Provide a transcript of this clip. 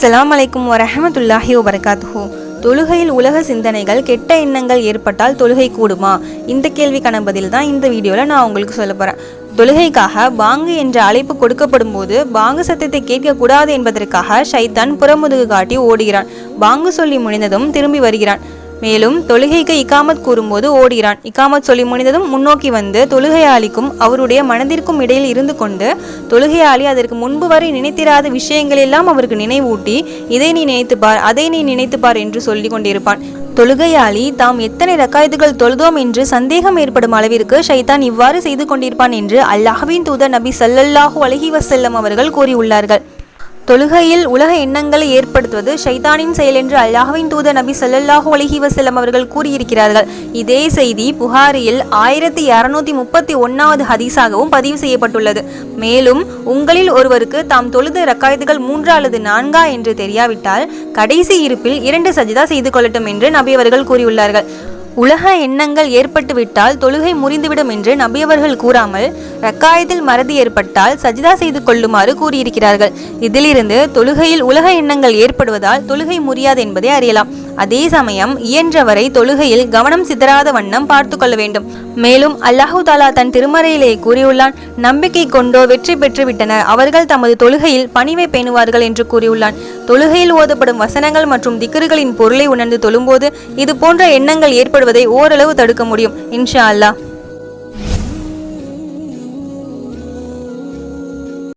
அஸ்ஸலாமு அலைக்கும் வரஹ்மத்துல்லாஹி வபரகாத்துஹு. தொழுகையில் உலக சிந்தனைகள், கெட்ட எண்ணங்கள் ஏற்பட்டால் தொழுகை கூடுமா? இந்த கேள்விக்கான பதில் தான் இந்த வீடியோவில் நான் உங்களுக்கு சொல்ல போகிறேன். தொழுகைக்காக பாங்கு என்ற அழைப்பு கொடுக்கப்படும் போது பாங்கு சத்தத்தை கேட்கக்கூடாது என்பதற்காக ஷைத்தான் புறமுதுகு காட்டி ஓடுகிறான். பாங்கு சொல்லி முடிந்ததும் திரும்பி வருகிறான். மேலும் தொழுகைக்கு இகாமத் கூறும்போது ஓடுகிறான். இகாமத் சொல்லி முடிந்ததும் முன்னோக்கி வந்து தொழுகையாளிக்கும் அவருடைய மனதிற்கும் இடையில் இருந்து கொண்டு தொழுகையாளி அதற்கு முன்பு வரை நினைத்திராத விஷயங்களெல்லாம் அவருக்கு நினைவூட்டி, இதை நீ நினைத்துப்பார், அதை நீ நினைத்துப்பார் என்று சொல்லி கொண்டிருப்பான். தொழுகையாளி தாம் எத்தனை ரக்காயத்துகள் தொழுதோம் என்று சந்தேகம் ஏற்படும் அளவிற்கு ஷைத்தான் இவ்வாறு செய்து கொண்டிருப்பான் என்று அல்லாஹ்வின் தூதர் நபி ஸல்லல்லாஹு அலைஹி வஸல்லம் அவர்கள் கூறியுள்ளார்கள். தொழுகையில் உலக எண்ணங்களை ஏற்படுத்துவது ஷைத்தானின் செயல் என்று அல்லாஹ்வின் தூதர் நபி ஸல்லல்லாஹு அலைஹி வஸல்லம் அவர்கள் கூறியிருக்கிறார்கள். இதே செய்தி புகாரியில் 1231வது ஹதீஸாகவும் பதிவு செய்யப்பட்டுள்ளது. மேலும் உங்களில் ஒருவருக்கு தாம் தொழுத ரக்காயத்துகள் 3 அல்லது 4 என்று தெரியாவிட்டால் கடைசி இருப்பில் 2 சஜிதா செய்து கொள்ளட்டும் என்று நபி அவர்கள் கூறியுள்ளார்கள். உலக எண்ணங்கள் ஏற்பட்டுவிட்டால் தொழுகை முறிந்துவிடும் என்று நபியவர்கள் கூறாமல் ரக்காயத்தில் மறதி ஏற்பட்டால் சஜிதா செய்து கொள்ளுமாறு கூறியிருக்கிறார்கள். இதிலிருந்து தொழுகையில் உலக எண்ணங்கள் ஏற்படுவதால் தொழுகை முறியாது என்பதை அறியலாம். அதே சமயம் இயன்றவரை தொழுகையில் கவனம் சிதறாத வண்ணம் பார்த்து கொள்ள வேண்டும். மேலும் அல்லாஹு தாலா தன் திருமறையிலே கூறியுள்ளான், நம்பிக்கை கொண்டோ வெற்றி பெற்று விட்டனர், அவர்கள் தமது தொழுகையில் பணிவை பேணுவார்கள் என்று கூறியுள்ளான். தொழுகையில் ஓதப்படும் வசனங்கள் மற்றும் திக்ருகளின் பொருளை உணர்ந்து தொழும்போது இது போன்ற எண்ணங்கள் ஏற்படுவதை ஓரளவு தடுக்க முடியும் இன்ஷா அல்லாஹ்.